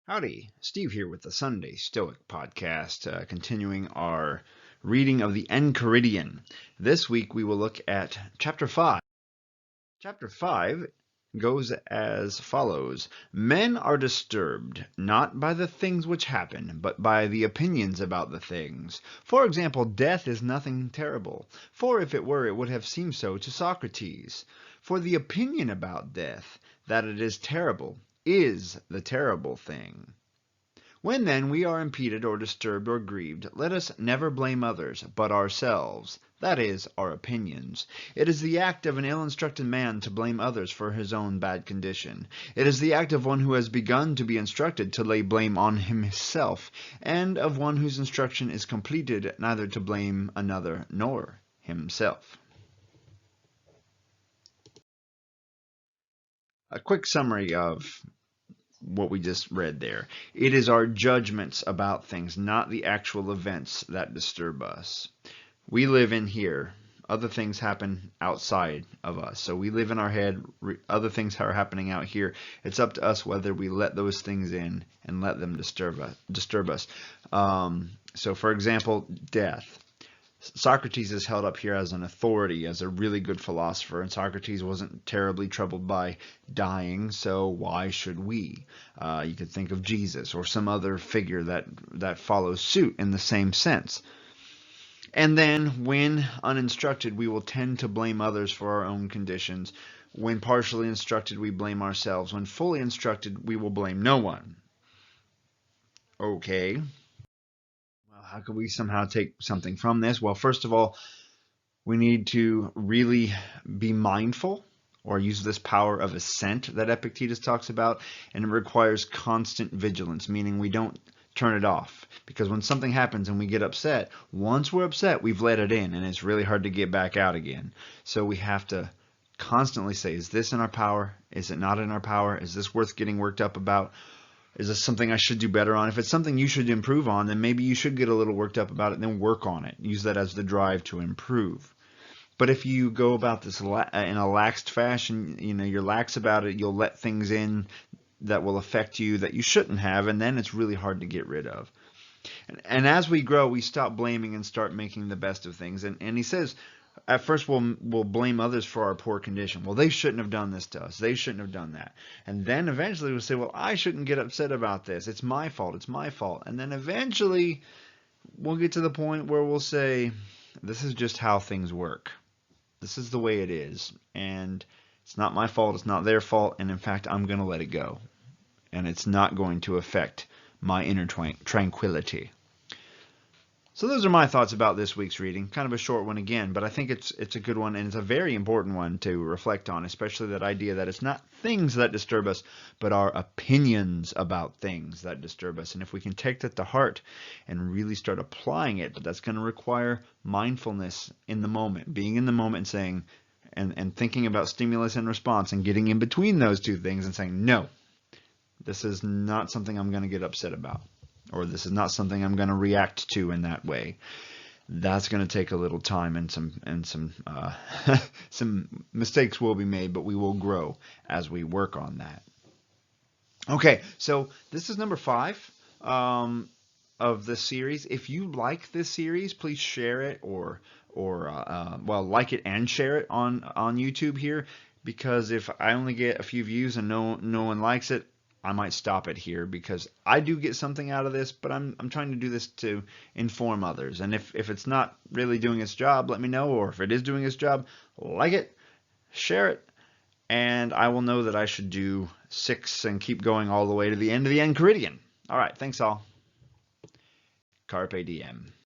Howdy, Steve here with the Sunday Stoic podcast, continuing our reading of the Enchiridion. This week we will look at Chapter 5. Chapter 5 goes as follows. Men are disturbed, not by the things which happen, but by the opinions about the things. For example, death is nothing terrible, for if it were, it would have seemed so to Socrates. For the opinion about death, that it is terrible, is the terrible thing. When then we are impeded or disturbed or grieved, let us never blame others, but ourselves, that is, our opinions. It is the act of an ill-instructed man to blame others for his own bad condition. It is the act of one who has begun to be instructed to lay blame on himself, and of one whose instruction is completed neither to blame another nor himself. A quick summary of what we just read there. It is our judgments about things, not the actual events, that disturb us. We live in here. Other things happen outside of us. So we live in our head. Other things are happening out here. It's up to us whether we let those things in and let them disturb us. So for example, death. Socrates is held up here as an authority, as a really good philosopher, and Socrates wasn't terribly troubled by dying, so why should we? You could think of Jesus or some other figure that follows suit in the same sense. And then, when uninstructed, we will tend to blame others for our own conditions. When partially instructed, we blame ourselves. When fully instructed, we will blame no one. Okay. How could we somehow take something from this? Well, first of all, we need to really be mindful, or use this power of assent that Epictetus talks about, and it requires constant vigilance, meaning we don't turn it off. Because when something happens and we get upset, once we're upset, we've let it in, and it's really hard to get back out again. So we have to constantly say, is this in our power? Is it not in our power? Is this worth getting worked up about? Is this something I should do better on? If it's something you should improve on, then maybe you should get a little worked up about it and then work on it. Use that as the drive to improve. But if you go about this in a laxed fashion, you're lax about it, you'll let things in that will affect you that you shouldn't have, and then it's really hard to get rid of. And as we grow, we stop blaming and start making the best of things. And he says, at first we'll blame others for our poor condition. Well, they shouldn't have done this to us. They shouldn't have done that. And then eventually we'll say, well, I shouldn't get upset about this. It's my fault. It's my fault. And then eventually we'll get to the point where we'll say, this is just how things work. This is the way it is. And it's not my fault. It's not their fault. And in fact, I'm going to let it go. And it's not going to affect my inner tranquility. So those are my thoughts about this week's reading. Kind of a short one again, but I think it's a good one, and it's a very important one to reflect on, especially that idea that it's not things that disturb us, but our opinions about things that disturb us. And if we can take that to heart and really start applying it, that's going to require mindfulness in the moment, being in the moment and saying, and thinking about stimulus and response and getting in between those two things and saying, no, this is not something I'm going to get upset about. Or this is not something I'm going to react to in that way. That's going to take a little time, and some some mistakes will be made, but we will grow as we work on that. Okay, so this is number 5 of this series. If you like this series, please share it or like it and share it on YouTube here, because if I only get a few views and no one likes it, I might stop it here, because I do get something out of this, but I'm trying to do this to inform others. And if it's not really doing its job, let me know. Or if it is doing its job, like it, share it, and I will know that I should do 6 and keep going all the way to the end of the Enchiridion. All right, thanks all. Carpe diem.